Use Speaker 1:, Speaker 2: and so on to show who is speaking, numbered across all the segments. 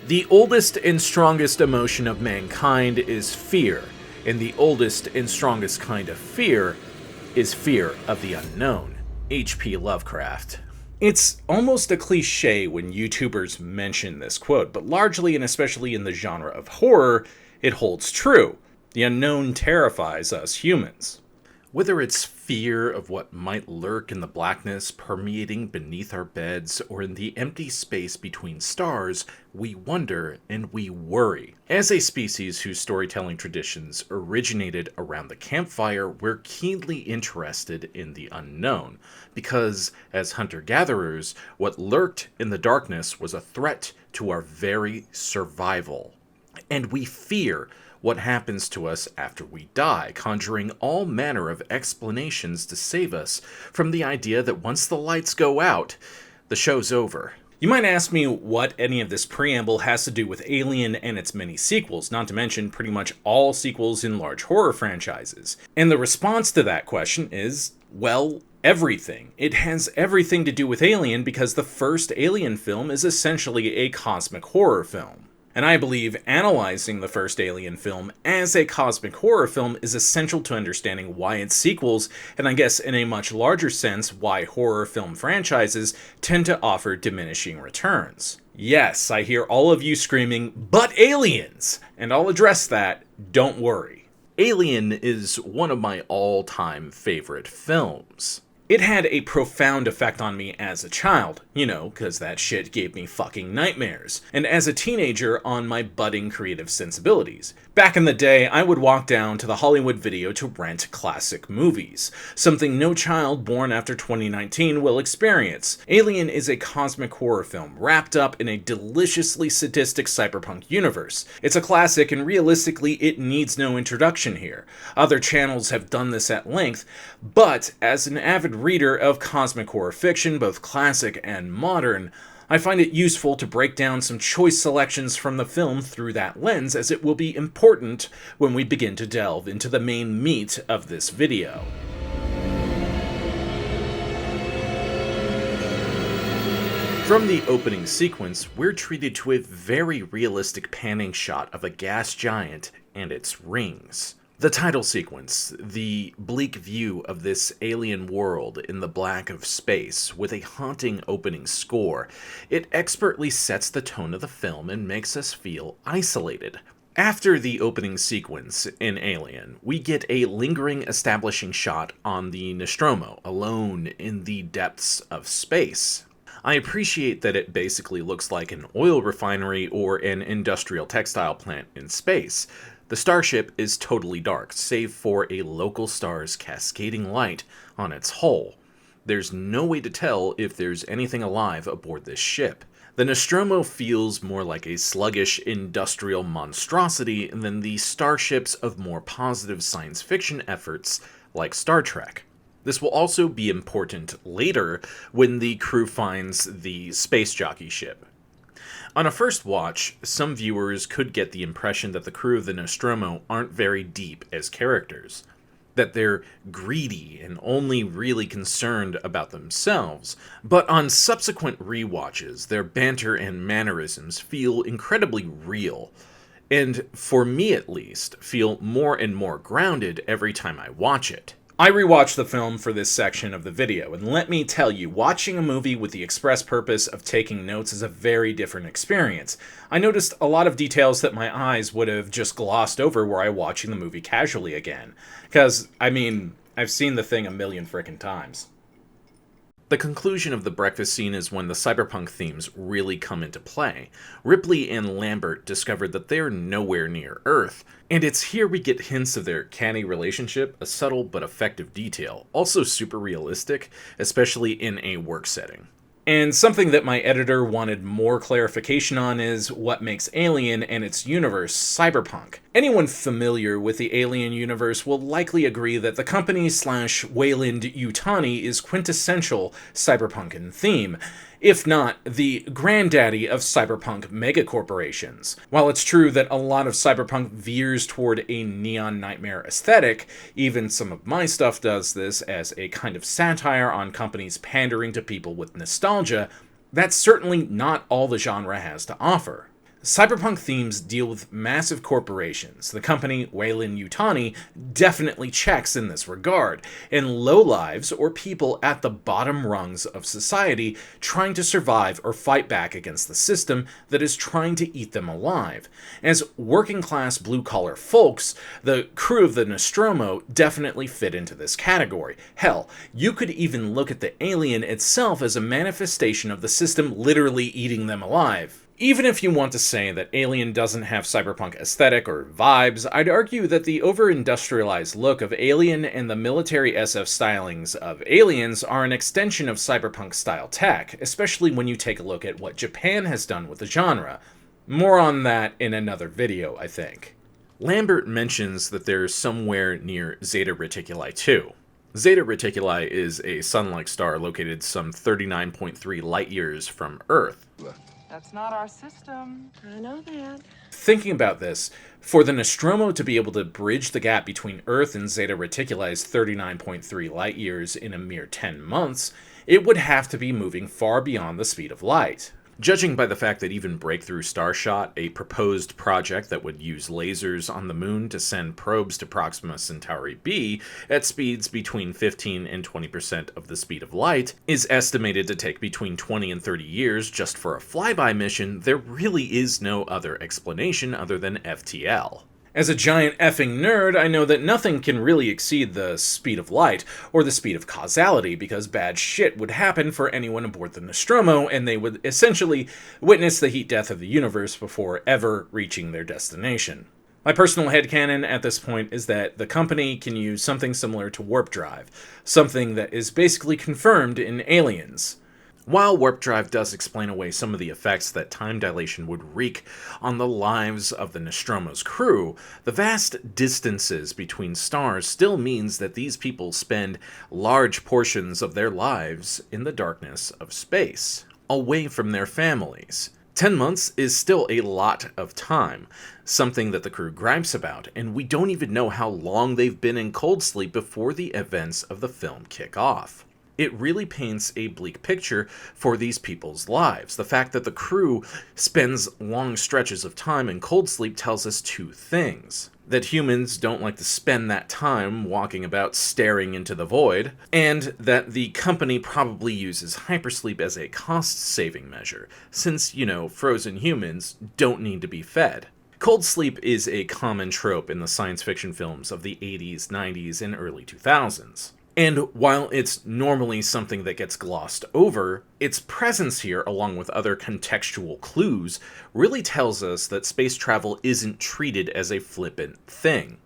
Speaker 1: The oldest and strongest emotion of mankind is fear, and the oldest and strongest kind of fear is fear of the unknown. H.P. Lovecraft. It's almost a cliche when YouTubers mention this quote, but largely and especially in the genre of horror, it holds true. The unknown terrifies us humans. Whether it's fear of what might lurk in the blackness permeating beneath our beds or in the empty space between stars, we wonder and we worry. As a species whose storytelling traditions originated around the campfire, we're keenly interested in the unknown, because as hunter-gatherers, what lurked in the darkness was a threat to our very survival. And we fear what happens to us after we die, conjuring all manner of explanations to save us from the idea that once the lights go out, the show's over. You might ask me what any of this preamble has to do with Alien and its many sequels, not to mention pretty much all sequels in large horror franchises. And the response to that question is, well, everything. It has everything to do with Alien because the first Alien film is essentially a cosmic horror film. And I believe analyzing the first Alien film as a cosmic horror film is essential to understanding why its sequels, and I guess in a much larger sense, why horror film franchises tend to offer diminishing returns. Yes, I hear all of you screaming, "But aliens!" And I'll address that, don't worry. Alien is one of my all-time favorite films. It had a profound effect on me as a child, because that shit gave me fucking nightmares, and as a teenager on my budding creative sensibilities. Back in the day, I would walk down to the Hollywood Video to rent classic movies, something no child born after 2019 will experience. Alien is a cosmic horror film wrapped up in a deliciously sadistic cyberpunk universe. It's a classic, and realistically, it needs no introduction here. Other channels have done this at length, but as an avid reader of cosmic horror fiction, both classic and modern, I find it useful to break down some choice selections from the film through that lens, as it will be important when we begin to delve into the main meat of this video. From the opening sequence, we're treated to a very realistic panning shot of a gas giant and its rings. The title sequence, the bleak view of this alien world in the black of space with a haunting opening score, it expertly sets the tone of the film and makes us feel isolated. After the opening sequence in Alien, we get a lingering establishing shot on the Nostromo, alone in the depths of space. I appreciate that it basically looks like an oil refinery or an industrial textile plant in space. The starship is totally dark, save for a local star's cascading light on its hull. There's no way to tell if there's anything alive aboard this ship. The Nostromo feels more like a sluggish industrial monstrosity than the starships of more positive science fiction efforts like Star Trek. This will also be important later when the crew finds the space jockey ship. On a first watch, some viewers could get the impression that the crew of the Nostromo aren't very deep as characters, that they're greedy and only really concerned about themselves, but on subsequent rewatches, their banter and mannerisms feel incredibly real, and for me at least, feel more and more grounded every time I watch it. I rewatched the film for this section of the video, and let me tell you, watching a movie with the express purpose of taking notes is a very different experience. I noticed a lot of details that my eyes would have just glossed over were I watching the movie casually again. Because, I've seen the thing a million frickin' times. The conclusion of the breakfast scene is when the cyberpunk themes really come into play. Ripley and Lambert discovered that they're nowhere near Earth, and it's here we get hints of their canny relationship, a subtle but effective detail, also super realistic, especially in a work setting. And something that my editor wanted more clarification on is what makes Alien and its universe cyberpunk. Anyone familiar with the Alien universe will likely agree that the company / Weyland Yutani is quintessential cyberpunk in theme, if not the granddaddy of cyberpunk megacorporations. While it's true that a lot of cyberpunk veers toward a neon nightmare aesthetic, even some of my stuff does this as a kind of satire on companies pandering to people with nostalgia, that's certainly not all the genre has to offer. Cyberpunk themes deal with massive corporations. The company Weyland-Yutani definitely checks in this regard, and lowlives or people at the bottom rungs of society trying to survive or fight back against the system that is trying to eat them alive. As working-class blue-collar folks, the crew of the Nostromo definitely fit into this category. Hell, you could even look at the alien itself as a manifestation of the system literally eating them alive. Even if you want to say that Alien doesn't have cyberpunk aesthetic or vibes, I'd argue that the over-industrialized look of Alien and the military SF stylings of Aliens are an extension of cyberpunk-style tech, especially when you take a look at what Japan has done with the genre. More on that in another video, I think. Lambert mentions that they're somewhere near Zeta Reticuli too. Zeta Reticuli is a sun-like star located some 39.3 light-years from Earth.
Speaker 2: That's not our system. I know that.
Speaker 1: Thinking about this, for the Nostromo to be able to bridge the gap between Earth and Zeta Reticuli's 39.3 light-years in a mere 10 months, it would have to be moving far beyond the speed of light. Judging by the fact that even Breakthrough Starshot, a proposed project that would use lasers on the moon to send probes to Proxima Centauri b at speeds between 15 and 20% of the speed of light, is estimated to take between 20 and 30 years just for a flyby mission, there really is no other explanation other than FTL. As a giant effing nerd, I know that nothing can really exceed the speed of light, or the speed of causality, because bad shit would happen for anyone aboard the Nostromo, and they would essentially witness the heat death of the universe before ever reaching their destination. My personal headcanon at this point is that the company can use something similar to warp drive, something that is basically confirmed in Aliens. While warp drive does explain away some of the effects that time dilation would wreak on the lives of the Nostromo's crew, the vast distances between stars still means that these people spend large portions of their lives in the darkness of space, away from their families. 10 months is still a lot of time, something that the crew gripes about, and we don't even know how long they've been in cold sleep before the events of the film kick off. It really paints a bleak picture for these people's lives. The fact that the crew spends long stretches of time in cold sleep tells us two things. That humans don't like to spend that time walking about staring into the void, and that the company probably uses hypersleep as a cost-saving measure, since, frozen humans don't need to be fed. Cold sleep is a common trope in the science fiction films of the 80s, 90s, and early 2000s. And while it's normally something that gets glossed over, its presence here, along with other contextual clues, really tells us that space travel isn't treated as a flippant thing.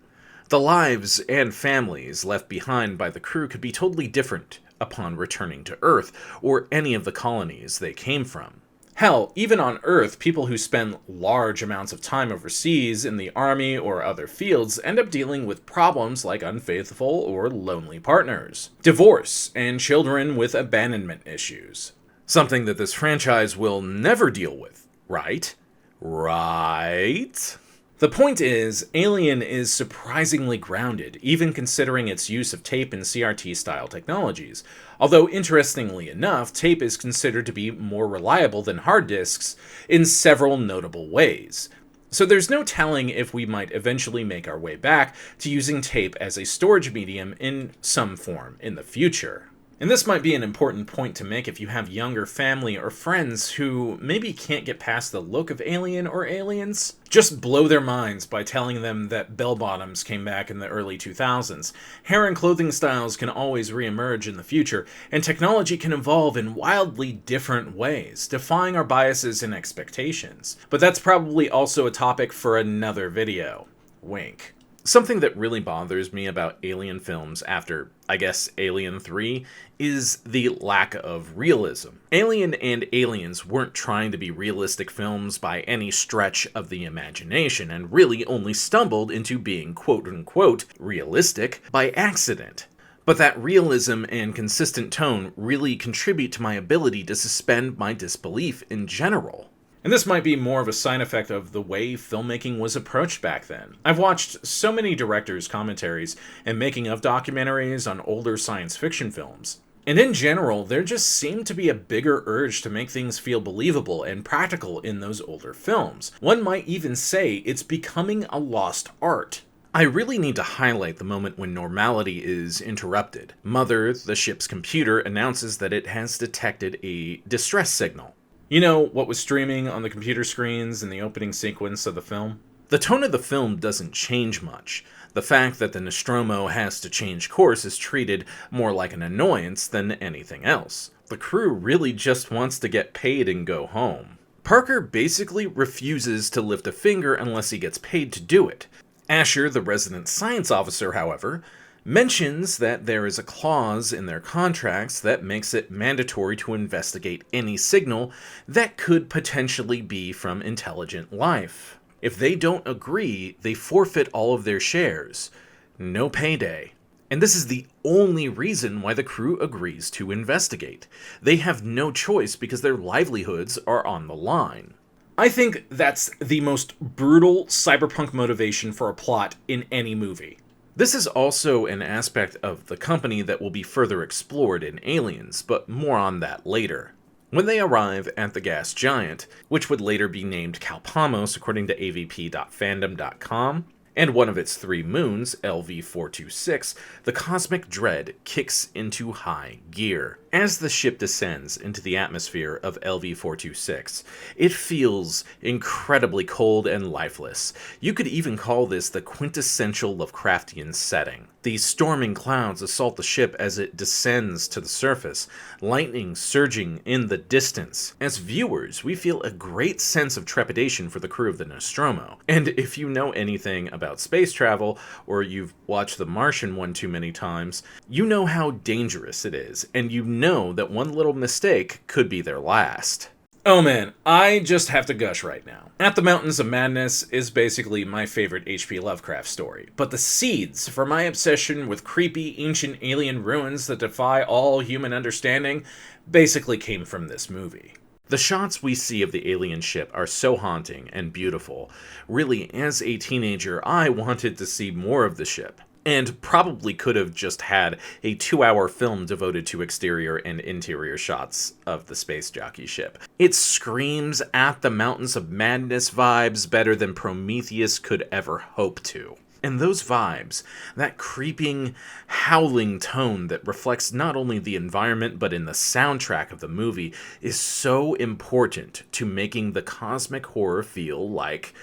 Speaker 1: The lives and families left behind by the crew could be totally different upon returning to Earth, or any of the colonies they came from. Hell, even on Earth, people who spend large amounts of time overseas in the army or other fields end up dealing with problems like unfaithful or lonely partners, divorce, and children with abandonment issues. Something that this franchise will never deal with, right? Right? The point is, Alien is surprisingly grounded, even considering its use of tape and CRT-style technologies. Although, interestingly enough, tape is considered to be more reliable than hard disks in several notable ways. So there's no telling if we might eventually make our way back to using tape as a storage medium in some form in the future. And this might be an important point to make if you have younger family or friends who maybe can't get past the look of Alien or Aliens. Just blow their minds by telling them that bell-bottoms came back in the early 2000s. Hair and clothing styles can always re-emerge in the future, and technology can evolve in wildly different ways, defying our biases and expectations. But that's probably also a topic for another video. Wink. Something that really bothers me about Alien films after, I guess, Alien 3 is the lack of realism. Alien and Aliens weren't trying to be realistic films by any stretch of the imagination, and really only stumbled into being quote-unquote realistic by accident. But that realism and consistent tone really contribute to my ability to suspend my disbelief in general. And this might be more of a side effect of the way filmmaking was approached back then. I've watched so many directors' commentaries and making of documentaries on older science fiction films. And in general, there just seemed to be a bigger urge to make things feel believable and practical in those older films. One might even say it's becoming a lost art. I really need to highlight the moment when normality is interrupted. Mother, the ship's computer, announces that it has detected a distress signal. You know, what was streaming on the computer screens in the opening sequence of the film? The tone of the film doesn't change much. The fact that the Nostromo has to change course is treated more like an annoyance than anything else. The crew really just wants to get paid and go home. Parker basically refuses to lift a finger unless he gets paid to do it. Asher, the resident science officer, however, mentions that there is a clause in their contracts that makes it mandatory to investigate any signal that could potentially be from intelligent life. If they don't agree, they forfeit all of their shares. No payday. And this is the only reason why the crew agrees to investigate. They have no choice because their livelihoods are on the line. I think that's the most brutal cyberpunk motivation for a plot in any movie. This is also an aspect of the company that will be further explored in Aliens, but more on that later. When they arrive at the gas giant, which would later be named Kalpamos according to avp.fandom.com, and one of its 3 moons, LV-426, the cosmic dread kicks into high gear. As the ship descends into the atmosphere of LV-426, it feels incredibly cold and lifeless. You could even call this the quintessential Lovecraftian setting. These storming clouds assault the ship as it descends to the surface, lightning surging in the distance. As viewers, we feel a great sense of trepidation for the crew of the Nostromo. And if you know anything about space travel, or you've watched The Martian one too many times, you know how dangerous it is, and you know that one little mistake could be their last. Oh man, I just have to gush right now. At the Mountains of Madness is basically my favorite H.P. Lovecraft story, but the seeds for my obsession with creepy ancient alien ruins that defy all human understanding basically came from this movie. The shots we see of the alien ship are so haunting and beautiful. Really, as a teenager, I wanted to see more of the ship. And probably could have just had a 2-hour film devoted to exterior and interior shots of the space jockey ship. It screams at the Mountains of Madness vibes better than Prometheus could ever hope to. And those vibes, that creeping, howling tone that reflects not only the environment but in the soundtrack of the movie, is so important to making the cosmic horror feel like,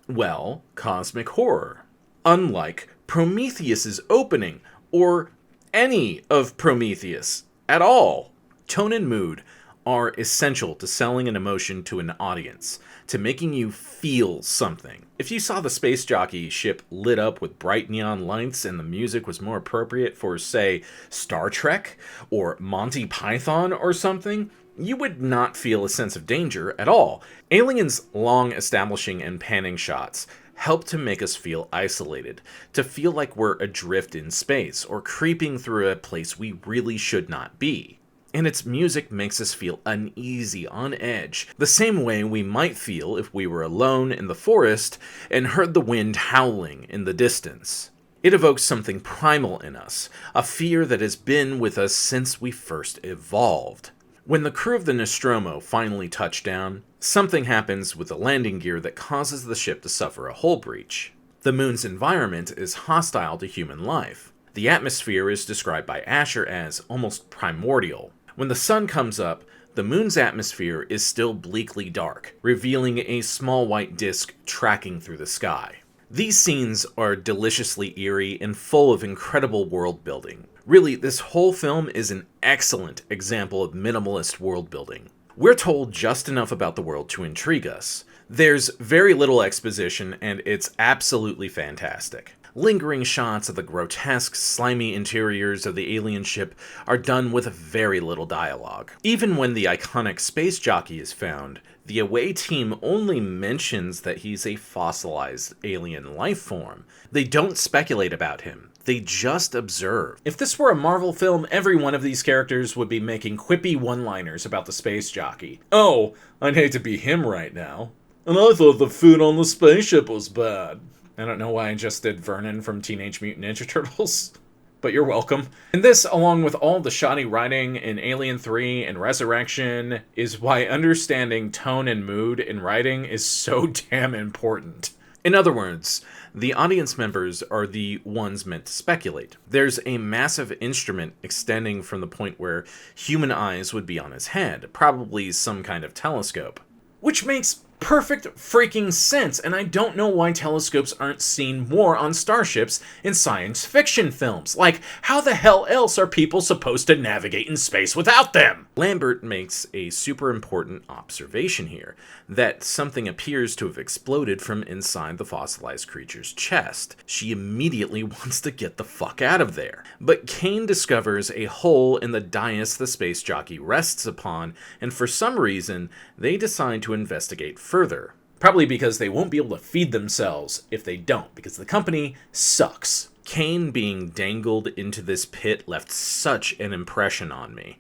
Speaker 1: well, cosmic horror. Unlike Prometheus's opening, or any of Prometheus at all. Tone and mood are essential to selling an emotion to an audience, to making you feel something. If you saw the space jockey ship lit up with bright neon lights and the music was more appropriate for, say, Star Trek or Monty Python or something, you would not feel a sense of danger at all. Aliens' long establishing and panning shots help to make us feel isolated, to feel like we're adrift in space or creeping through a place we really should not be. And its music makes us feel uneasy, on edge, the same way we might feel if we were alone in the forest and heard the wind howling in the distance. It evokes something primal in us, a fear that has been with us since we first evolved. When the crew of the Nostromo finally touch down, something happens with the landing gear that causes the ship to suffer a hull breach. The moon's environment is hostile to human life. The atmosphere is described by Asher as almost primordial. When the sun comes up, the moon's atmosphere is still bleakly dark, revealing a small white disk tracking through the sky. These scenes are deliciously eerie and full of incredible world building. Really, this whole film is an excellent example of minimalist world building. We're told just enough about the world to intrigue us. There's very little exposition, and it's absolutely fantastic. Lingering shots of the grotesque, slimy interiors of the alien ship are done with very little dialogue. Even when the iconic space jockey is found, the away team only mentions that he's a fossilized alien life form. They don't speculate about him. They just observe. If this were a Marvel film, every one of these characters would be making quippy one-liners about the space jockey. Oh, I'd hate to be him right now. And I thought the food on the spaceship was bad. I don't know why I just did Vernon from Teenage Mutant Ninja Turtles. but you're welcome. And this, along with all the shoddy writing in Alien 3 and Resurrection, is why understanding tone and mood in writing is so damn important. In other words, the audience members are the ones meant to speculate. There's a massive instrument extending from the point where human eyes would be on his head, probably some kind of telescope. Which makes perfect freaking sense, and I don't know why telescopes aren't seen more on starships in science fiction films. Like, how the hell else are people supposed to navigate in space without them? Lambert makes a super important observation here, that something appears to have exploded from inside the fossilized creature's chest. She immediately wants to get the fuck out of there. But Kane discovers a hole in the dais the space jockey rests upon, and for some reason, they decide to investigate further. Probably because they won't be able to feed themselves if they don't, because the company sucks. Kane being dangled into this pit left such an impression on me.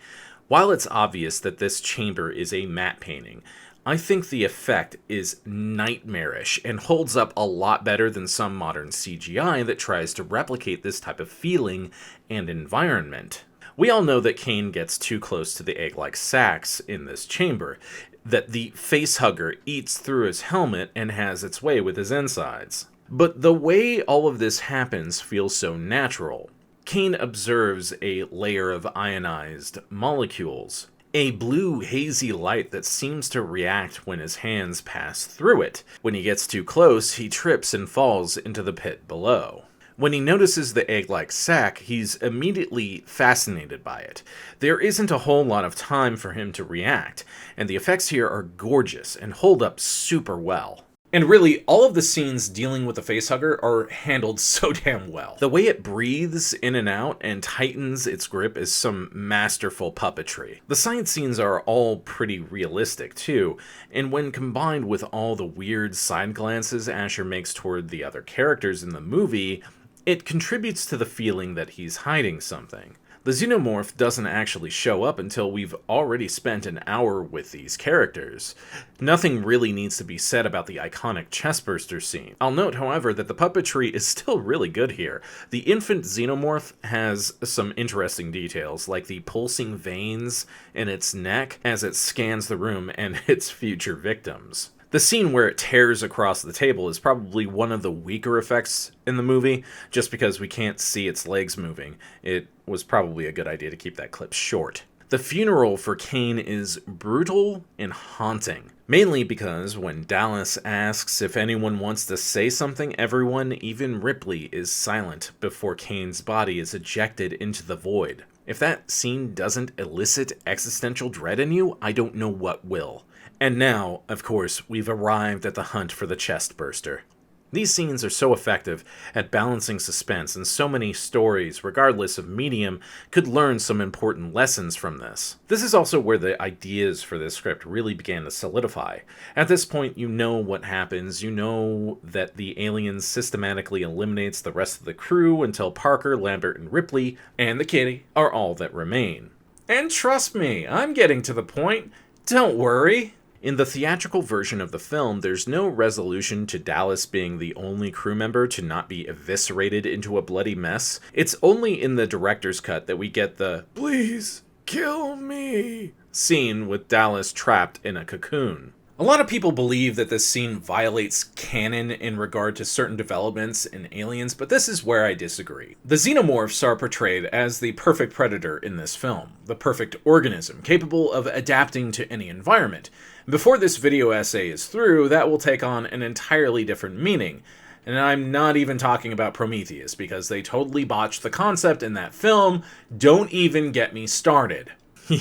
Speaker 1: While it's obvious that this chamber is a matte painting, I think the effect is nightmarish and holds up a lot better than some modern CGI that tries to replicate this type of feeling and environment. We all know that Kane gets too close to the egg-like sacs in this chamber, that the facehugger eats through his helmet and has its way with his insides. But the way all of this happens feels so natural. Kane observes a layer of ionized molecules, a blue hazy light that seems to react when his hands pass through it. When he gets too close, he trips and falls into the pit below. When he notices the egg-like sac, he's immediately fascinated by it. There isn't a whole lot of time for him to react, and the effects here are gorgeous and hold up super well. And really, all of the scenes dealing with the facehugger are handled so damn well. The way it breathes in and out and tightens its grip is some masterful puppetry. The science scenes are all pretty realistic too, and when combined with all the weird side glances Asher makes toward the other characters in the movie, it contributes to the feeling that he's hiding something. The xenomorph doesn't actually show up until we've already spent an hour with these characters. Nothing really needs to be said about the iconic chestburster scene. I'll note, however, that the puppetry is still really good here. The infant xenomorph has some interesting details, like the pulsing veins in its neck as it scans the room and its future victims. The scene where it tears across the table is probably one of the weaker effects in the movie, just because we can't see its legs moving. It was probably a good idea to keep that clip short. The funeral for Kane is brutal and haunting, mainly because when Dallas asks if anyone wants to say something, everyone, even Ripley, is silent before Kane's body is ejected into the void. If that scene doesn't elicit existential dread in you, I don't know what will. And now, of course, we've arrived at the hunt for the chestburster. These scenes are so effective at balancing suspense, and so many stories, regardless of medium, could learn some important lessons from this. This is also where the ideas for this script really began to solidify. At this point, you know what happens. You know that the alien systematically eliminates the rest of the crew until Parker, Lambert, and Ripley, and the kitty, are all that remain. And trust me, I'm getting to the point. Don't worry. In the theatrical version of the film, there's no resolution to Dallas being the only crew member to not be eviscerated into a bloody mess. It's only in the director's cut that we get the "please kill me" scene with Dallas trapped in a cocoon. A lot of people believe that this scene violates canon in regard to certain developments in Aliens, but this is where I disagree. The xenomorphs are portrayed as the perfect predator in this film, the perfect organism, capable of adapting to any environment. Before this video essay is through, that will take on an entirely different meaning. And I'm not even talking about Prometheus, because they totally botched the concept in that film. Don't even get me started.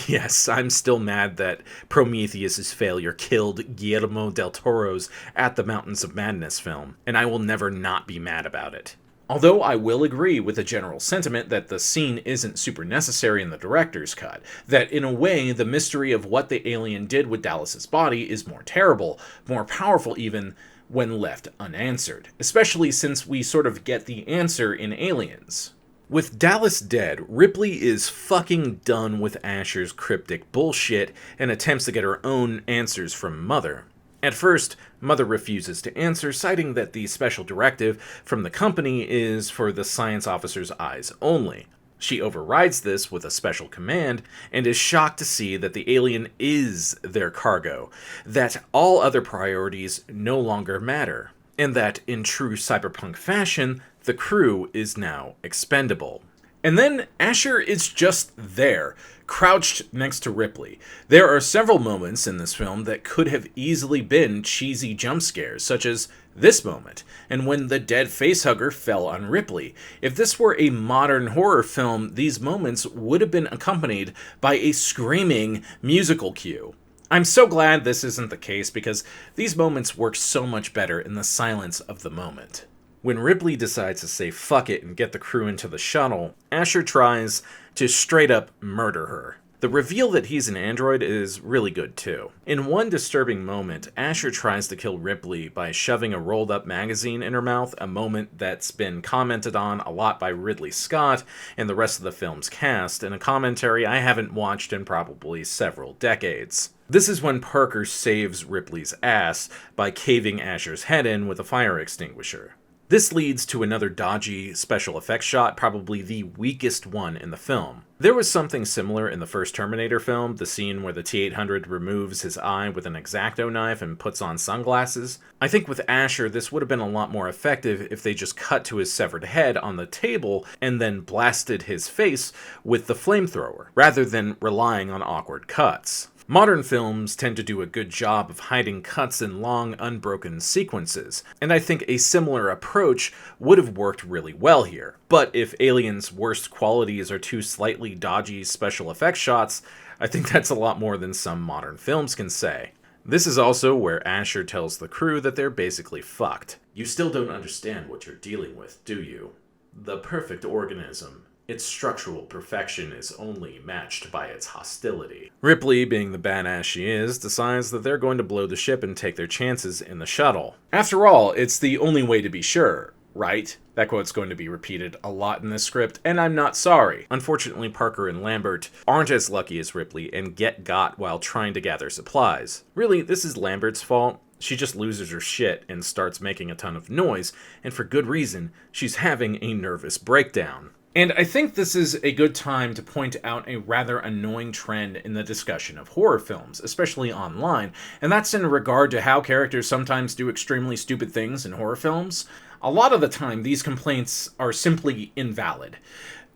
Speaker 1: Yes, I'm still mad that Prometheus' failure killed Guillermo del Toro's At the Mountains of Madness film, and I will never not be mad about it. Although I will agree with the general sentiment that the scene isn't super necessary in the director's cut, that in a way the mystery of what the alien did with Dallas's body is more terrible, more powerful even, when left unanswered, especially since we sort of get the answer in Aliens. With Dallas dead, Ripley is fucking done with Asher's cryptic bullshit and attempts to get her own answers from Mother. At first, Mother refuses to answer, citing that the special directive from the company is for the science officer's eyes only. She overrides this with a special command and is shocked to see that the alien is their cargo, that all other priorities no longer matter, and that, in true cyberpunk fashion, the crew is now expendable. And then Asher is just there, crouched next to Ripley. There are several moments in this film that could have easily been cheesy jump scares, such as this moment, and when the dead facehugger fell on Ripley. If this were a modern horror film, these moments would have been accompanied by a screaming musical cue. I'm so glad this isn't the case, because these moments work so much better in the silence of the moment. When Ripley decides to say fuck it and get the crew into the shuttle, Asher tries to straight up murder her. The reveal that he's an android is really good too. In one disturbing moment, Asher tries to kill Ripley by shoving a rolled up magazine in her mouth, a moment that's been commented on a lot by Ridley Scott and the rest of the film's cast, in a commentary I haven't watched in probably several decades. This is when Parker saves Ripley's ass by caving Asher's head in with a fire extinguisher. This leads to another dodgy special effects shot, probably the weakest one in the film. There was something similar in the first Terminator film, the scene where the T-800 removes his eye with an X-Acto knife and puts on sunglasses. I think with Asher, this would have been a lot more effective if they just cut to his severed head on the table and then blasted his face with the flamethrower, rather than relying on awkward cuts. Modern films tend to do a good job of hiding cuts in long, unbroken sequences, and I think a similar approach would have worked really well here. But if Alien's worst qualities are two slightly dodgy special effects shots, I think that's a lot more than some modern films can say. This is also where Asher tells the crew that they're basically fucked. You still don't understand what you're dealing with, do you? The perfect organism. Its structural perfection is only matched by its hostility. Ripley, being the badass she is, decides that they're going to blow the ship and take their chances in the shuttle. After all, it's the only way to be sure, right? That quote's going to be repeated a lot in this script, and I'm not sorry. Unfortunately, Parker and Lambert aren't as lucky as Ripley and get got while trying to gather supplies. Really, this is Lambert's fault. She just loses her shit and starts making a ton of noise, and for good reason, she's having a nervous breakdown. And I think this is a good time to point out a rather annoying trend in the discussion of horror films, especially online, and that's in regard to how characters sometimes do extremely stupid things in horror films. A lot of the time, these complaints are simply invalid,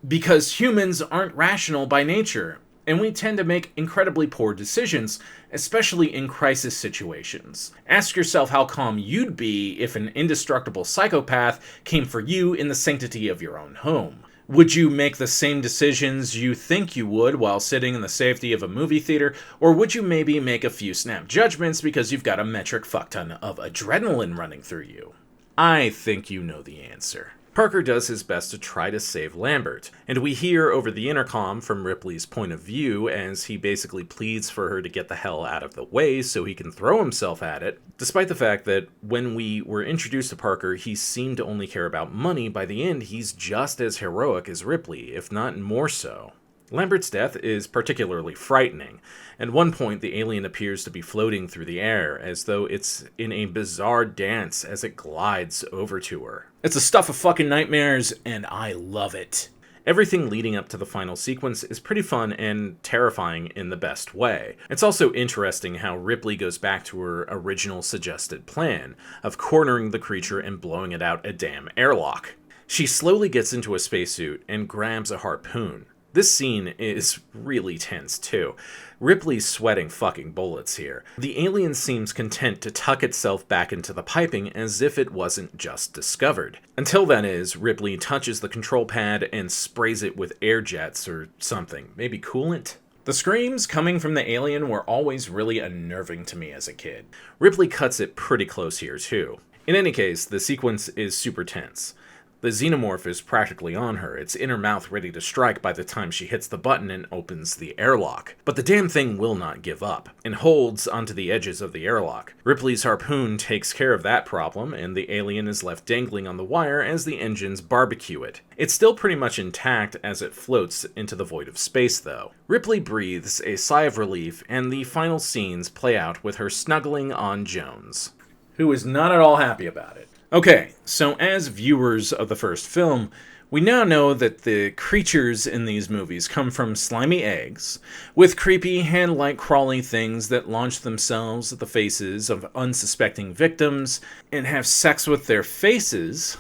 Speaker 1: because humans aren't rational by nature, and we tend to make incredibly poor decisions, especially in crisis situations. Ask yourself how calm you'd be if an indestructible psychopath came for you in the sanctity of your own home. Would you make the same decisions you think you would while sitting in the safety of a movie theater, or would you maybe make a few snap judgments because you've got a metric fuckton of adrenaline running through you? I think you know the answer. Parker does his best to try to save Lambert, and we hear over the intercom from Ripley's point of view as he basically pleads for her to get the hell out of the way so he can throw himself at it, despite the fact that when we were introduced to Parker, he seemed to only care about money. By the end, he's just as heroic as Ripley, if not more so. Lambert's death is particularly frightening. At one point, the alien appears to be floating through the air, as though it's in a bizarre dance as it glides over to her. It's the stuff of fucking nightmares, and I love it. Everything leading up to the final sequence is pretty fun and terrifying in the best way. It's also interesting how Ripley goes back to her original suggested plan of cornering the creature and blowing it out a damn airlock. She slowly gets into a spacesuit and grabs a harpoon. This scene is really tense, too. Ripley's sweating fucking bullets here. The alien seems content to tuck itself back into the piping as if it wasn't just discovered. Until then Ripley touches the control pad and sprays it with air jets or something. Maybe coolant? The screams coming from the alien were always really unnerving to me as a kid. Ripley cuts it pretty close here, too. In any case, the sequence is super tense. The xenomorph is practically on her, its inner mouth ready to strike by the time she hits the button and opens the airlock. But the damn thing will not give up, and holds onto the edges of the airlock. Ripley's harpoon takes care of that problem, and the alien is left dangling on the wire as the engines barbecue it. It's still pretty much intact as it floats into the void of space, though. Ripley breathes a sigh of relief, and the final scenes play out with her snuggling on Jones, who is not at all happy about it. Okay, so as viewers of the first film, we now know that the creatures in these movies come from slimy eggs, with creepy hand-like crawly things that launch themselves at the faces of unsuspecting victims and have sex with their faces.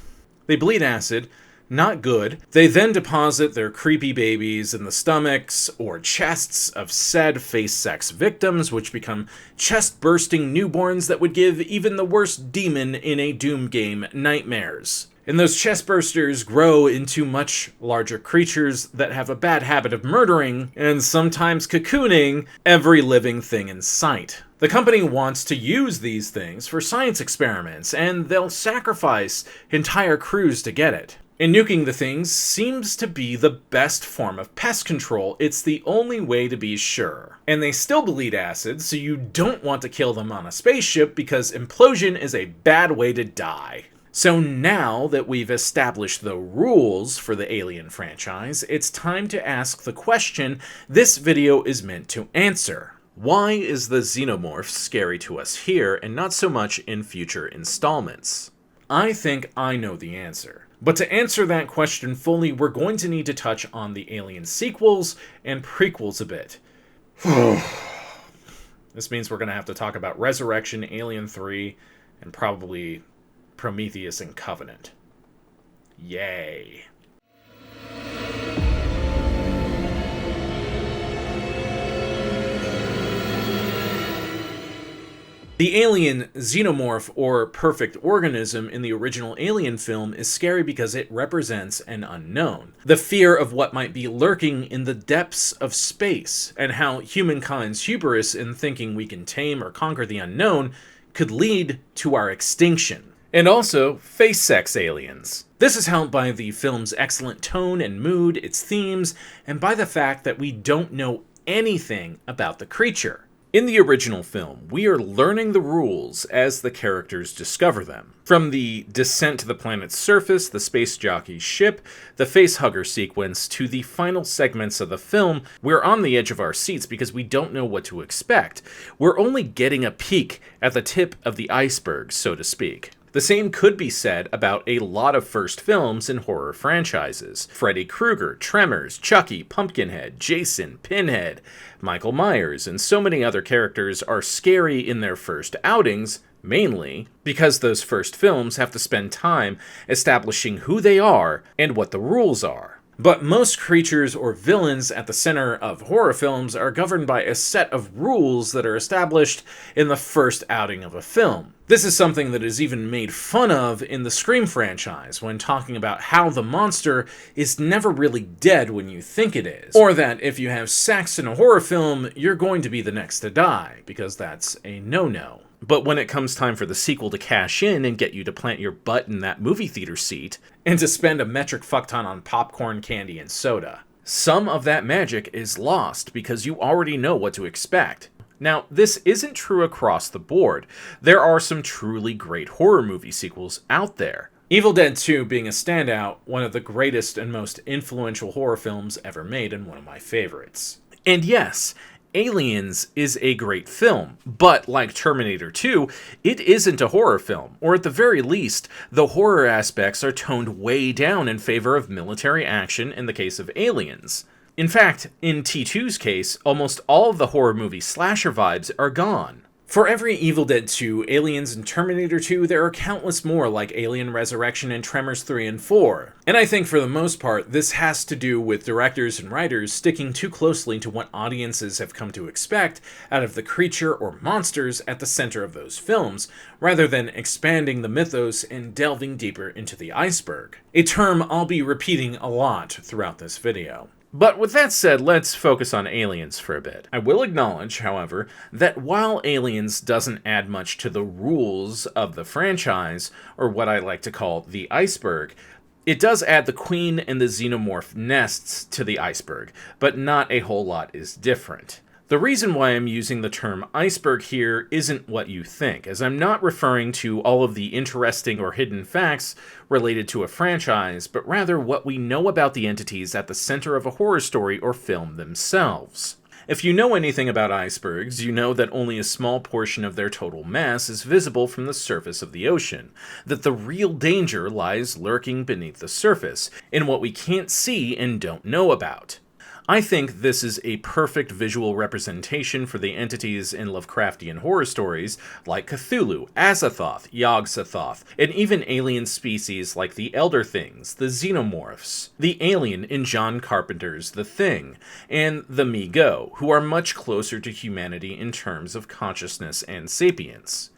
Speaker 1: They bleed acid. Not good. They then deposit their creepy babies in the stomachs or chests of said face sex victims, which become chest-bursting newborns that would give even the worst demon in a Doom game nightmares. And those chest bursters grow into much larger creatures that have a bad habit of murdering, and sometimes cocooning, every living thing in sight. The company wants to use these things for science experiments, and they'll sacrifice entire crews to get it. And nuking the things seems to be the best form of pest control. It's the only way to be sure. And they still bleed acid, so you don't want to kill them on a spaceship because implosion is a bad way to die. So now that we've established the rules for the Alien franchise, it's time to ask the question this video is meant to answer. Why is the xenomorph scary to us here and not so much in future installments? I think I know the answer. But to answer that question fully, we're going to need to touch on the Alien sequels and prequels a bit. This means we're going to have to talk about Resurrection, Alien 3, and probably Prometheus and Covenant. Yay. The alien xenomorph, or perfect organism, in the original Alien film is scary because it represents an unknown. The fear of what might be lurking in the depths of space, and how humankind's hubris in thinking we can tame or conquer the unknown could lead to our extinction. And also, face sex aliens. This is helped by the film's excellent tone and mood, its themes, and by the fact that we don't know anything about the creature. In the original film, we are learning the rules as the characters discover them. From the descent to the planet's surface, the space jockey's ship, the facehugger sequence, to the final segments of the film, we're on the edge of our seats because we don't know what to expect. We're only getting a peek at the tip of the iceberg, so to speak. The same could be said about a lot of first films in horror franchises. Freddy Krueger, Tremors, Chucky, Pumpkinhead, Jason, Pinhead, Michael Myers, and so many other characters are scary in their first outings, mainly because those first films have to spend time establishing who they are and what the rules are. But most creatures or villains at the center of horror films are governed by a set of rules that are established in the first outing of a film. This is something that is even made fun of in the Scream franchise when talking about how the monster is never really dead when you think it is. Or that if you have sex in a horror film, you're going to be the next to die, because that's a no-no. But when it comes time for the sequel to cash in and get you to plant your butt in that movie theater seat, and to spend a metric fuckton on popcorn, candy, and soda, some of that magic is lost because you already know what to expect. Now, this isn't true across the board. There are some truly great horror movie sequels out there. Evil Dead 2 being a standout, one of the greatest and most influential horror films ever made, and one of my favorites. And yes, Aliens is a great film, but like Terminator 2, it isn't a horror film, or at the very least, the horror aspects are toned way down in favor of military action in the case of Aliens. In fact, in T2's case, almost all of the horror movie slasher vibes are gone. For every Evil Dead 2, Aliens, and Terminator 2, there are countless more like Alien Resurrection and Tremors 3 and 4. And I think for the most part, this has to do with directors and writers sticking too closely to what audiences have come to expect out of the creature or monsters at the center of those films, rather than expanding the mythos and delving deeper into the iceberg. A term I'll be repeating a lot throughout this video. But with that said, let's focus on Aliens for a bit. I will acknowledge, however, that while Aliens doesn't add much to the rules of the franchise, or what I like to call the iceberg, It does add the queen and the xenomorph nests to the iceberg, but not a whole lot is different. The reason why I'm using the term iceberg here isn't what you think, as I'm not referring to all of the interesting or hidden facts related to a franchise, but rather what we know about the entities at the center of a horror story or film themselves. If you know anything about icebergs, you know that only a small portion of their total mass is visible from the surface of the ocean, that the real danger lies lurking beneath the surface, in what we can't see and don't know about. I think this is a perfect visual representation for the entities in Lovecraftian horror stories like Cthulhu, Azathoth, Yog-Sothoth, and even alien species like the Elder Things, the Xenomorphs, the alien in John Carpenter's The Thing, and the Mi-Go, who are much closer to humanity in terms of consciousness and sapience.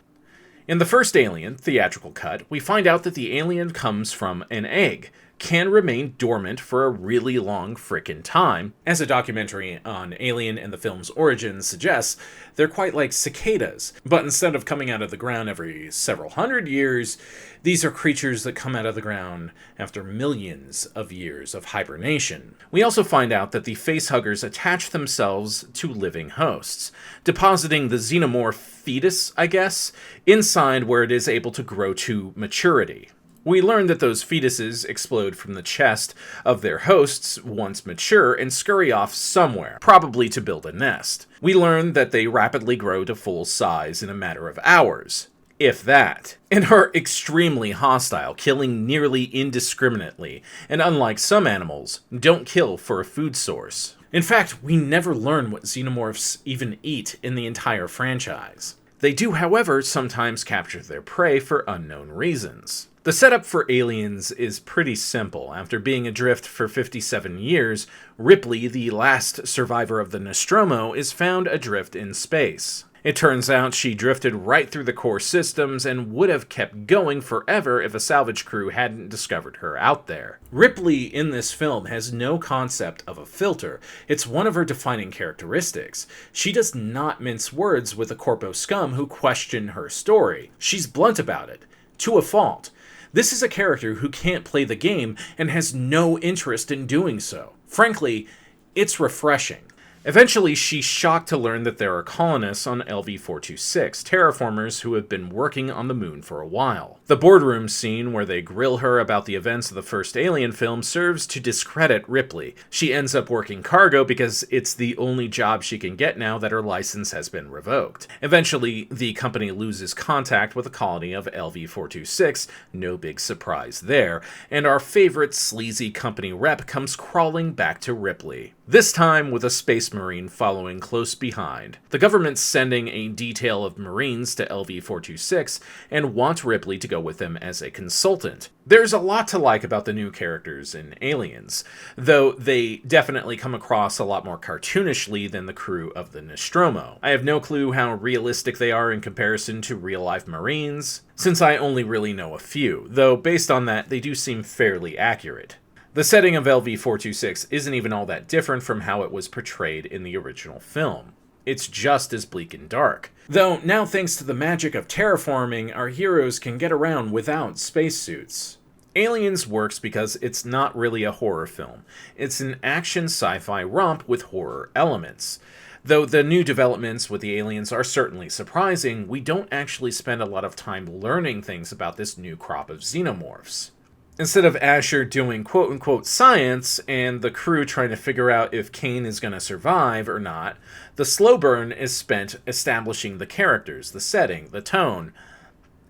Speaker 1: In the first Alien, theatrical cut, we find out that the alien comes from an egg, can remain dormant for a really long frickin' time. As a documentary on Alien and the film's origins suggests, they're quite like cicadas, but instead of coming out of the ground every several hundred years, these are creatures that come out of the ground after millions of years of hibernation. We also find out that the facehuggers attach themselves to living hosts, depositing the xenomorph fetus, I guess, inside where it is able to grow to maturity. We learn that those fetuses explode from the chest of their hosts once mature and scurry off somewhere, probably to build a nest. We learn that they rapidly grow to full size in a matter of hours, if that, and are extremely hostile, killing nearly indiscriminately, and unlike some animals, don't kill for a food source. In fact, we never learn what xenomorphs even eat in the entire franchise. They do, however, sometimes capture their prey for unknown reasons. The setup for Aliens is pretty simple. After being adrift for 57 years, Ripley, the last survivor of the Nostromo, is found adrift in space. It turns out she drifted right through the core systems and would have kept going forever if a salvage crew hadn't discovered her out there. Ripley in this film has no concept of a filter. It's one of her defining characteristics. She does not mince words with the corpo scum who question her story. She's blunt about it, to a fault. This is a character who can't play the game and has no interest in doing so. Frankly, it's refreshing. Eventually, she's shocked to learn that there are colonists on LV-426, terraformers who have been working on the moon for a while. The boardroom scene where they grill her about the events of the first Alien film serves to discredit Ripley. She ends up working cargo because it's the only job she can get now that her license has been revoked. Eventually, the company loses contact with the colony of LV-426, no big surprise there, and our favorite sleazy company rep comes crawling back to Ripley. This time with a space marine following close behind. The government's sending a detail of marines to LV-426 and want Ripley to go with them as a consultant. There's a lot to like about the new characters in Aliens, though they definitely come across a lot more cartoonishly than the crew of the Nostromo. I have no clue how realistic they are in comparison to real-life marines, since I only really know a few, though based on that, they do seem fairly accurate. The setting of LV-426 isn't even all that different from how it was portrayed in the original film. It's just as bleak and dark. Though, now thanks to the magic of terraforming, our heroes can get around without spacesuits. Aliens works because it's not really a horror film. It's an action sci-fi romp with horror elements. Though the new developments with the aliens are certainly surprising, we don't actually spend a lot of time learning things about this new crop of xenomorphs. Instead of Asher doing quote-unquote science and the crew trying to figure out if Kane is going to survive or not, the slow burn is spent establishing the characters, the setting, the tone,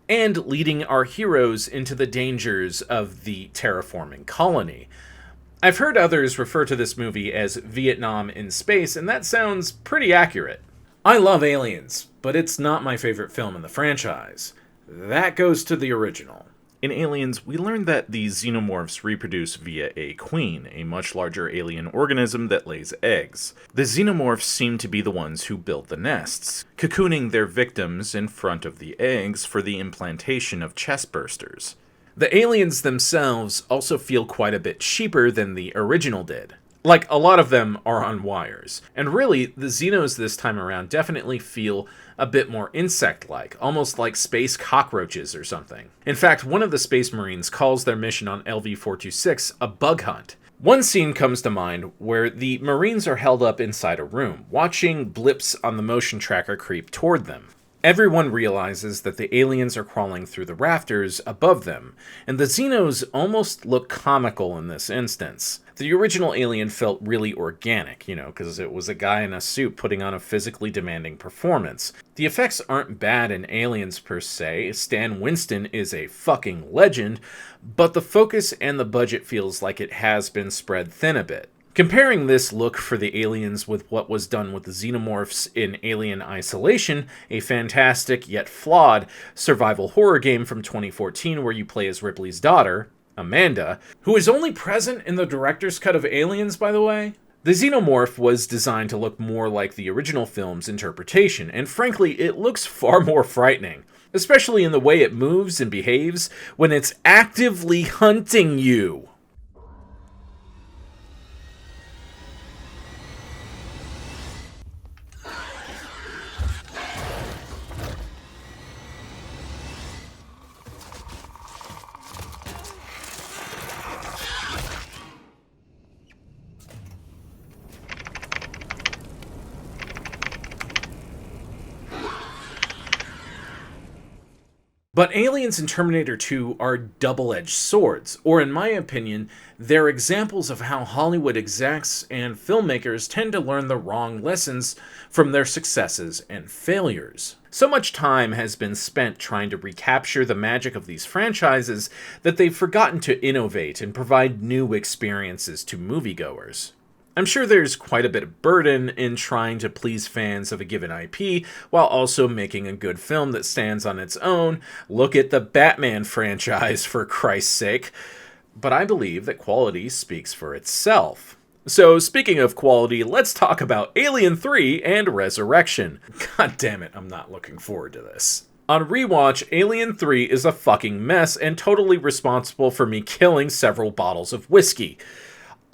Speaker 1: and leading our heroes into the dangers of the terraforming colony. I've heard others refer to this movie as Vietnam in space, and that sounds pretty accurate. I love Aliens, but it's not my favorite film in the franchise. That goes to the original. In Aliens, we learned that the xenomorphs reproduce via a queen, a much larger alien organism that lays eggs. The xenomorphs seem to be the ones who build the nests, cocooning their victims in front of the eggs for the implantation of chestbursters. The aliens themselves also feel quite a bit cheaper than the original did. Like, a lot of them are on wires. And really, the Xenos this time around definitely feel a bit more insect-like, almost like space cockroaches or something. In fact, one of the Space Marines calls their mission on LV-426 a bug hunt. One scene comes to mind where the Marines are held up inside a room, watching blips on the motion tracker creep toward them. Everyone realizes that the aliens are crawling through the rafters above them, and the Xenos almost look comical in this instance. The original Alien felt really organic, because it was a guy in a suit putting on a physically demanding performance. The effects aren't bad in Aliens per se, Stan Winston is a fucking legend, but the focus and the budget feels like it has been spread thin a bit. Comparing this look for the aliens with what was done with the xenomorphs in Alien Isolation, a fantastic yet flawed survival horror game from 2014 where you play as Ripley's daughter, Amanda, who is only present in the director's cut of Aliens, by the way. The xenomorph was designed to look more like the original film's interpretation, and frankly, it looks far more frightening, especially in the way it moves and behaves when it's actively hunting you. But Aliens and Terminator 2 are double-edged swords, or in my opinion, they're examples of how Hollywood execs and filmmakers tend to learn the wrong lessons from their successes and failures. So much time has been spent trying to recapture the magic of these franchises that they've forgotten to innovate and provide new experiences to moviegoers. I'm sure there's quite a bit of burden in trying to please fans of a given IP while also making a good film that stands on its own. Look at the Batman franchise, for Christ's sake. But I believe that quality speaks for itself. So, speaking of quality, let's talk about Alien 3 and Resurrection. God damn it, I'm not looking forward to this. On rewatch, Alien 3 is a fucking mess and totally responsible for me killing several bottles of whiskey.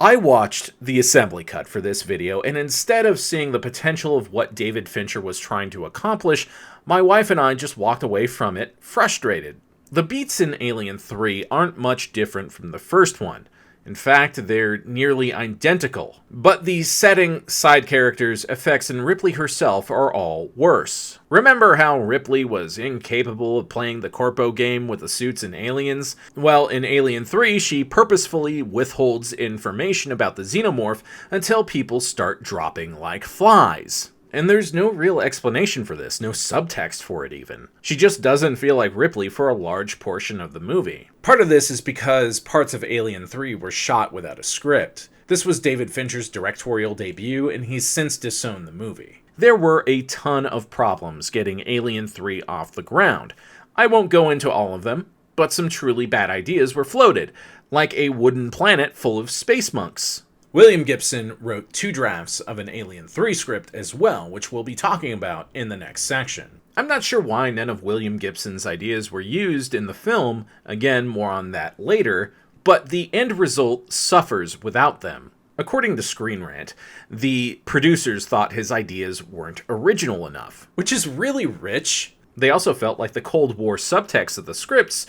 Speaker 1: I watched the assembly cut for this video, and instead of seeing the potential of what David Fincher was trying to accomplish, my wife and I just walked away from it frustrated. The beats in Alien 3 aren't much different from the first one. In fact, they're nearly identical. But the setting, side characters, effects, and Ripley herself are all worse. Remember how Ripley was incapable of playing the corpo game with the suits in Aliens? Well, in Alien 3, she purposefully withholds information about the xenomorph until people start dropping like flies. And there's no real explanation for this, no subtext for it even. She just doesn't feel like Ripley for a large portion of the movie. Part of this is because parts of Alien 3 were shot without a script. This was David Fincher's directorial debut, and he's since disowned the movie. There were a ton of problems getting Alien 3 off the ground. I won't go into all of them, but some truly bad ideas were floated, like a wooden planet full of space monks. William Gibson wrote 2 drafts of an Alien 3 script as well, which we'll be talking about in the next section. I'm not sure why none of William Gibson's ideas were used in the film, again, more on that later, but the end result suffers without them. According to Storyrant, the producers thought his ideas weren't original enough, which is really rich. They also felt like the Cold War subtext of the scripts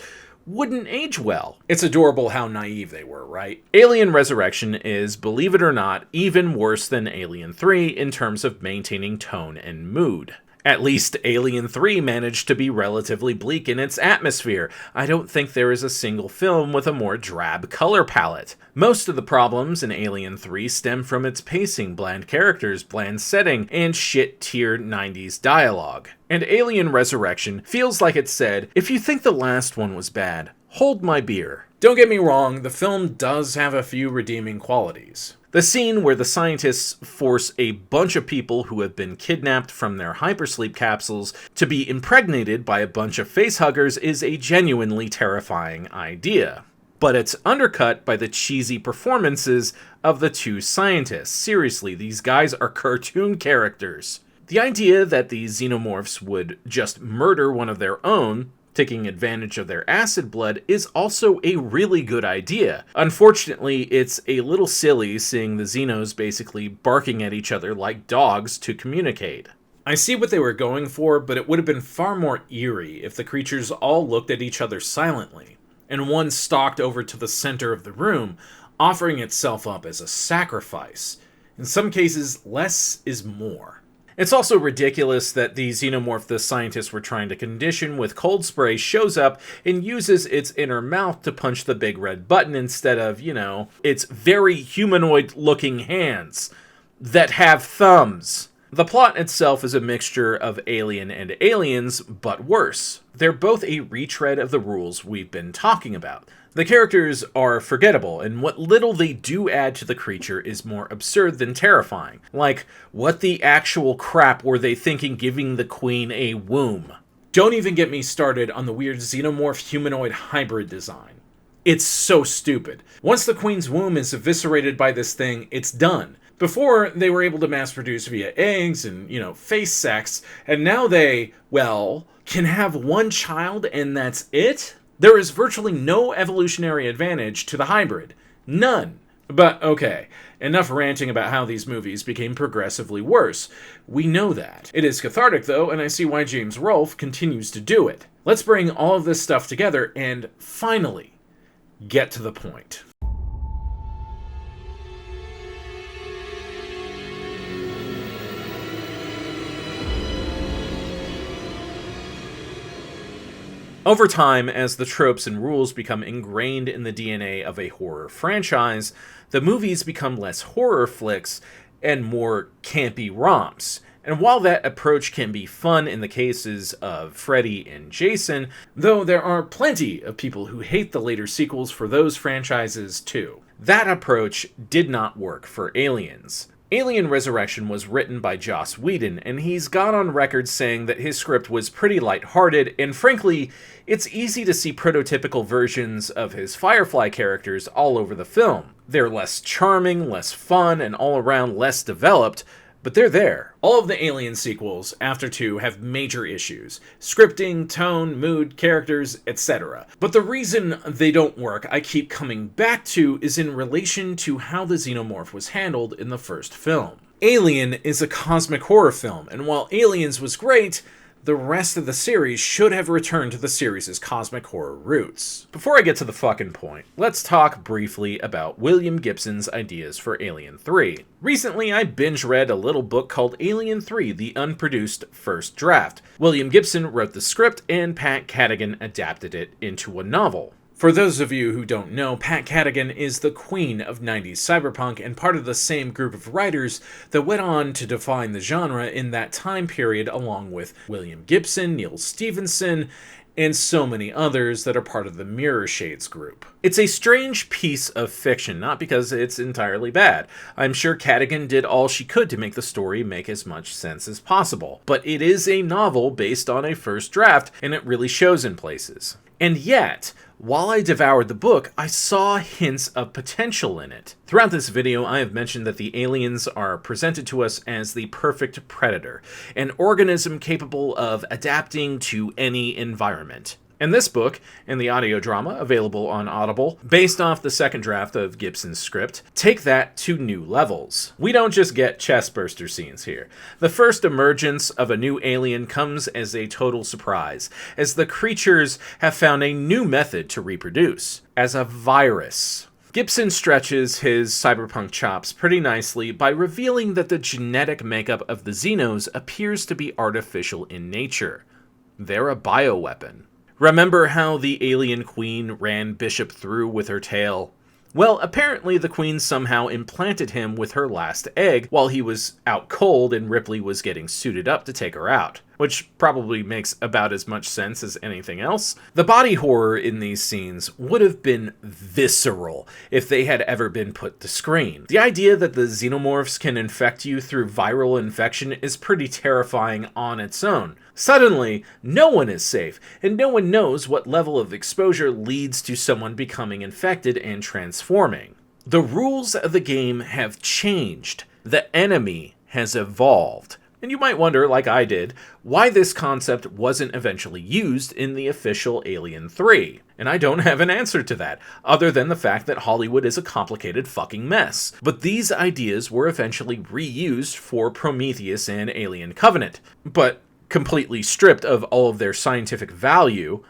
Speaker 1: wouldn't age well. It's adorable how naive they were, right? Alien Resurrection is, believe it or not, even worse than Alien 3 in terms of maintaining tone and mood. At least Alien 3 managed to be relatively bleak in its atmosphere. I don't think there is a single film with a more drab color palette. Most of the problems in Alien 3 stem from its pacing, bland characters, bland setting, and shit-tier 90s dialogue. And Alien Resurrection feels like it said, if you think the last one was bad, hold my beer. Don't get me wrong, the film does have a few redeeming qualities. The scene where the scientists force a bunch of people who have been kidnapped from their hypersleep capsules to be impregnated by a bunch of facehuggers is a genuinely terrifying idea. But it's undercut by the cheesy performances of the 2 scientists. Seriously, these guys are cartoon characters. The idea that the xenomorphs would just murder one of their own, Taking advantage of their acid blood is also a really good idea. Unfortunately, it's a little silly seeing the Xenos basically barking at each other like dogs to communicate. I see what they were going for, but it would have been far more eerie if the creatures all looked at each other silently, and one stalked over to the center of the room, offering itself up as a sacrifice. In some cases, less is more. It's also ridiculous that the xenomorph the scientists were trying to condition with cold spray shows up and uses its inner mouth to punch the big red button instead of, its very humanoid-looking hands that have thumbs. The plot itself is a mixture of Alien and Aliens, but worse. They're both a retread of the rules we've been talking about. The characters are forgettable, and what little they do add to the creature is more absurd than terrifying. Like, what the actual crap were they thinking giving the queen a womb? Don't even get me started on the weird xenomorph humanoid hybrid design. It's so stupid. Once the queen's womb is eviscerated by this thing, it's done. Before, they were able to mass produce via eggs and, face sex, and now they, can have one child and that's it? There is virtually no evolutionary advantage to the hybrid. None. But okay, enough ranting about how these movies became progressively worse. We know that. It is cathartic though, and I see why James Rolfe continues to do it. Let's bring all of this stuff together and, finally, get to the point. Over time, as the tropes and rules become ingrained in the DNA of a horror franchise, the movies become less horror flicks and more campy romps. And while that approach can be fun in the cases of Freddy and Jason, though there are plenty of people who hate the later sequels for those franchises too. That approach did not work for Aliens. Alien Resurrection was written by Joss Whedon, and he's gone on record saying that his script was pretty lighthearted, and frankly, it's easy to see prototypical versions of his Firefly characters all over the film. They're less charming, less fun, and all around less developed, but they're there. All of the Alien sequels, after 2, have major issues. Scripting, tone, mood, characters, etc. But the reason they don't work, I keep coming back to, is in relation to how the xenomorph was handled in the first film. Alien is a cosmic horror film, and while Aliens was great, the rest of the series should have returned to the series' cosmic horror roots. Before I get to the fucking point, let's talk briefly about William Gibson's ideas for Alien 3. Recently, I binge-read a little book called Alien 3, The Unproduced First Draft. William Gibson wrote the script, and Pat Cadigan adapted it into a novel. For those of you who don't know, Pat Cadigan is the queen of 90s cyberpunk and part of the same group of writers that went on to define the genre in that time period, along with William Gibson, Neil Stephenson, and so many others that are part of the Mirror Shades group. It's a strange piece of fiction, not because it's entirely bad. I'm sure Cadigan did all she could to make the story make as much sense as possible. But it is a novel based on a first draft, and it really shows in places. And yet, while I devoured the book, I saw hints of potential in it. Throughout this video, I have mentioned that the aliens are presented to us as the perfect predator, an organism capable of adapting to any environment. And this book, and the audio drama available on Audible, based off the second draft of Gibson's script, take that to new levels. We don't just get chestburster scenes here. The first emergence of a new alien comes as a total surprise, as the creatures have found a new method to reproduce, as a virus. Gibson stretches his cyberpunk chops pretty nicely by revealing that the genetic makeup of the Xenos appears to be artificial in nature. They're a bioweapon. Remember how the alien queen ran Bishop through with her tail? Well, apparently the queen somehow implanted him with her last egg while he was out cold and Ripley was getting suited up to take her out, which probably makes about as much sense as anything else. The body horror in these scenes would have been visceral if they had ever been put to screen. The idea that the xenomorphs can infect you through viral infection is pretty terrifying on its own. Suddenly, no one is safe, and no one knows what level of exposure leads to someone becoming infected and transforming. The rules of the game have changed. The enemy has evolved. And you might wonder, like I did, why this concept wasn't eventually used in the official Alien 3. And I don't have an answer to that, other than the fact that Hollywood is a complicated fucking mess. But these ideas were eventually reused for Prometheus and Alien Covenant, but completely stripped of all of their scientific value,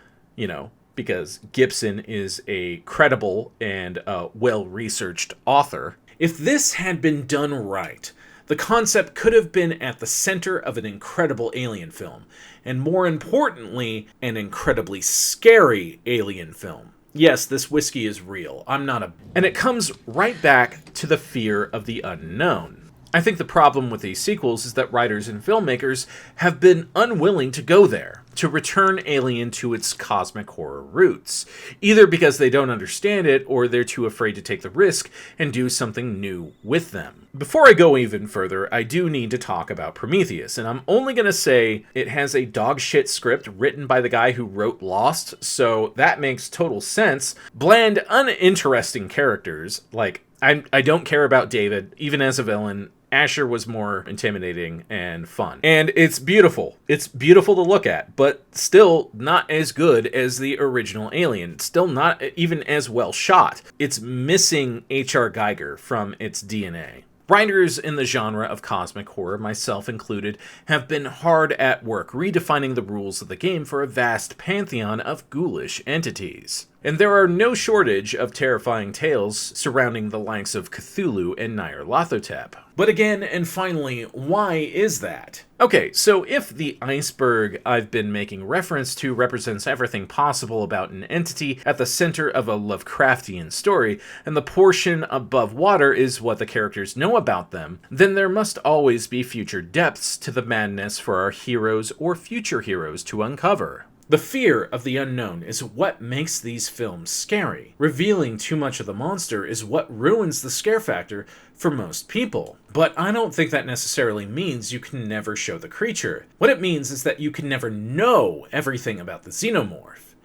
Speaker 1: because Gibson is a credible and well-researched author. If this had been done right, the concept could have been at the center of an incredible Alien film, and more importantly, an incredibly scary Alien film. Yes, this whiskey is real. And it comes right back to the fear of the unknown. I think the problem with these sequels is that writers and filmmakers have been unwilling to go there, to return Alien to its cosmic horror roots, either because they don't understand it or they're too afraid to take the risk and do something new with them. Before I go even further, I do need to talk about Prometheus, and I'm only going to say it has a dogshit script written by the guy who wrote Lost, so that makes total sense. Bland, uninteresting characters, like, I don't care about David, even as a villain. Asher was more intimidating and fun. And it's beautiful. It's beautiful to look at, but still not as good as the original Alien. Still not even as well shot. It's missing H.R. Geiger from its DNA. Writers in the genre of cosmic horror, myself included, have been hard at work redefining the rules of the game for a vast pantheon of ghoulish entities. And there are no shortage of terrifying tales surrounding the likes of Cthulhu and Nyarlathotep. But again, and finally, why is that? Okay, so if the iceberg I've been making reference to represents everything possible about an entity at the center of a Lovecraftian story, and the portion above water is what the characters know about them, then there must always be future depths to the madness for our heroes or future heroes to uncover. The fear of the unknown is what makes these films scary. Revealing too much of the monster is what ruins the scare factor for most people. But I don't think that necessarily means you can never show the creature. What it means is that you can never know everything about the xenomorph.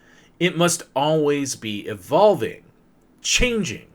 Speaker 1: It must always be evolving, changing,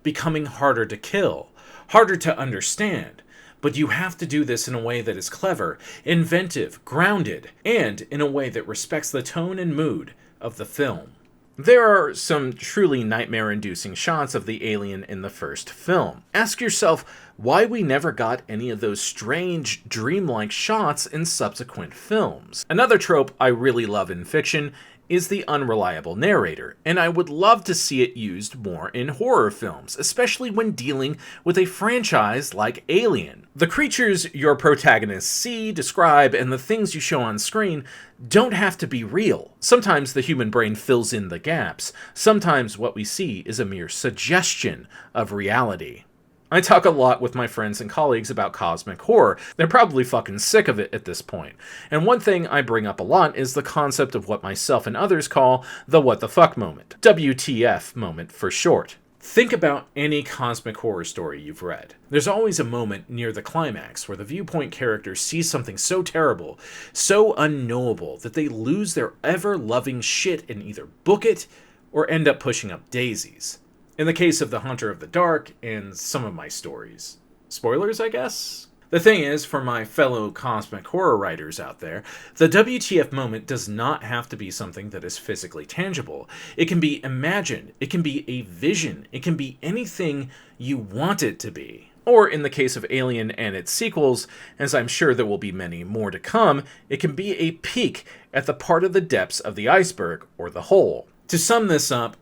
Speaker 1: becoming harder to kill, harder to understand. But you have to do this in a way that is clever, inventive, grounded, and in a way that respects the tone and mood of the film. There are some truly nightmare-inducing shots of the alien in the first film. Ask yourself why we never got any of those strange, dreamlike shots in subsequent films. Another trope I really love in fiction is the unreliable narrator, and I would love to see it used more in horror films, especially when dealing with a franchise like Alien. The creatures your protagonists see, describe, and the things you show on screen don't have to be real. Sometimes the human brain fills in the gaps. Sometimes what we see is a mere suggestion of reality. I talk a lot with my friends and colleagues about cosmic horror. They're probably fucking sick of it at this point. And one thing I bring up a lot is the concept of what myself and others call the what the fuck moment. WTF moment for short. Think about any cosmic horror story you've read. There's always a moment near the climax where the viewpoint character sees something so terrible, so unknowable, that they lose their ever-loving shit and either book it or end up pushing up daisies. In the case of The Hunter of the Dark and some of my stories. Spoilers, I guess? The thing is, for my fellow cosmic horror writers out there, the WTF moment does not have to be something that is physically tangible. It can be imagined, it can be a vision, it can be anything you want it to be. Or in the case of Alien and its sequels, as I'm sure there will be many more to come, it can be a peek at the part of the depths of the iceberg, or the hole. To sum this up,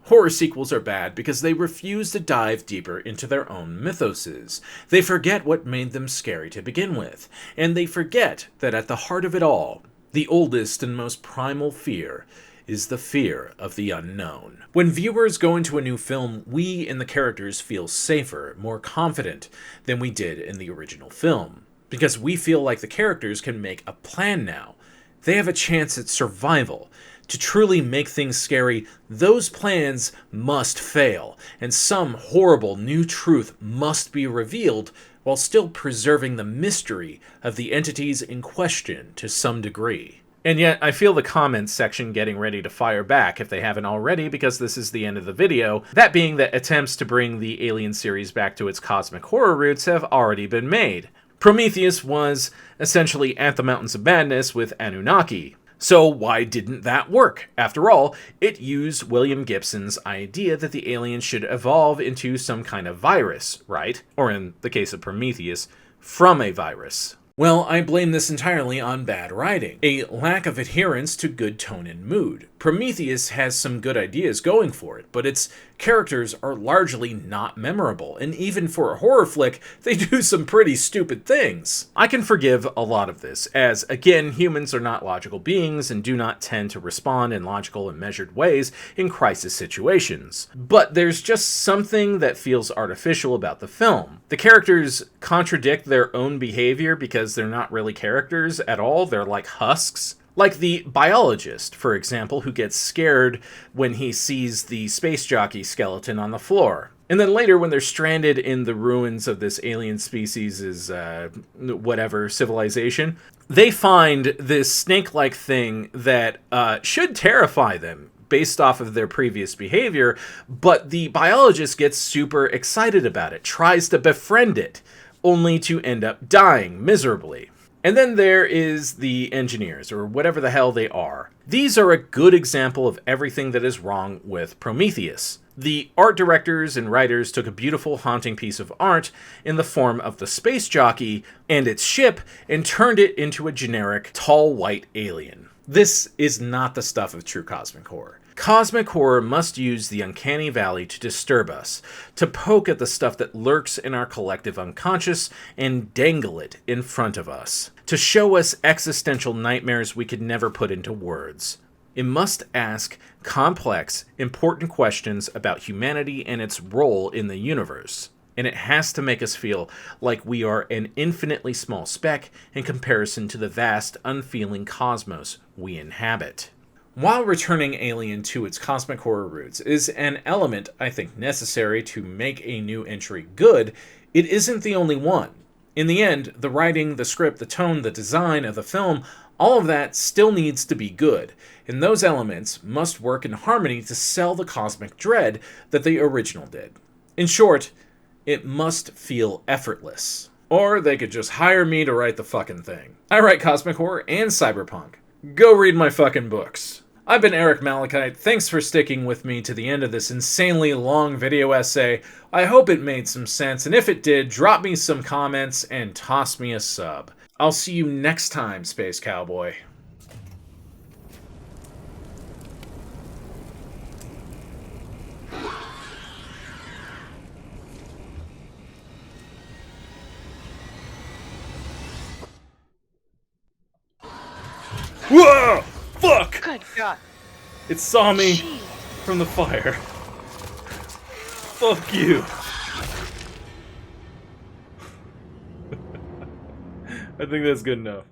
Speaker 1: horror sequels are bad because they refuse to dive deeper into their own mythoses. They forget what made them scary to begin with, and they forget that at the heart of it all, the oldest and most primal fear is the fear of the unknown. When viewers go into a new film, we and the characters feel safer, more confident than we did in the original film, because we feel like the characters can make a plan now. They have a chance at survival. To truly make things scary, those plans must fail, and some horrible new truth must be revealed while still preserving the mystery of the entities in question to some degree. And yet, I feel the comments section getting ready to fire back if they haven't already, because this is the end of the video. That being that attempts to bring the Alien series back to its cosmic horror roots have already been made. Prometheus was essentially at the Mountains of Madness with Anunnaki. So why didn't that work? After all, it used William Gibson's idea that the aliens should evolve into some kind of virus, right? Or in the case of Prometheus, from a virus. Well, I blame this entirely on bad writing, a lack of adherence to good tone and mood. Prometheus has some good ideas going for it, but its characters are largely not memorable, and even for a horror flick, they do some pretty stupid things. I can forgive a lot of this, as, again, humans are not logical beings and do not tend to respond in logical and measured ways in crisis situations. But there's just something that feels artificial about the film. The characters contradict their own behavior because they're not really characters at all, they're like husks. Like the biologist, for example, who gets scared when he sees the space jockey skeleton on the floor. And then later, when they're stranded in the ruins of this alien species' whatever civilization, they find this snake-like thing that should terrify them based off of their previous behavior, but the biologist gets super excited about it, tries to befriend it, only to end up dying miserably. And then there is the engineers, or whatever the hell they are. These are a good example of everything that is wrong with Prometheus. The art directors and writers took a beautiful, haunting piece of art in the form of the space jockey and its ship and turned it into a generic, tall, white alien. This is not the stuff of true cosmic horror. Cosmic horror must use the uncanny valley to disturb us, to poke at the stuff that lurks in our collective unconscious and dangle it in front of us, to show us existential nightmares we could never put into words. It must ask complex, important questions about humanity and its role in the universe. And it has to make us feel like we are an infinitely small speck in comparison to the vast, unfeeling cosmos we inhabit. While returning Alien to its cosmic horror roots is an element I think necessary to make a new entry good, it isn't the only one. In the end, the writing, the script, the tone, the design of the film, all of that still needs to be good, and those elements must work in harmony to sell the cosmic dread that the original did. In short, it must feel effortless. Or they could just hire me to write the fucking thing. I write cosmic horror and cyberpunk. Go read my fucking books. I've been Eric Malikyte. Thanks for sticking with me to the end of this insanely long video essay. I hope it made some sense, and if it did, drop me some comments and toss me a sub. I'll see you next time, Space Cowboy. Whoa! Fuck!
Speaker 2: Good God.
Speaker 1: It saw me
Speaker 2: Jeez.
Speaker 1: from the fire. Fuck you. I think that's good enough.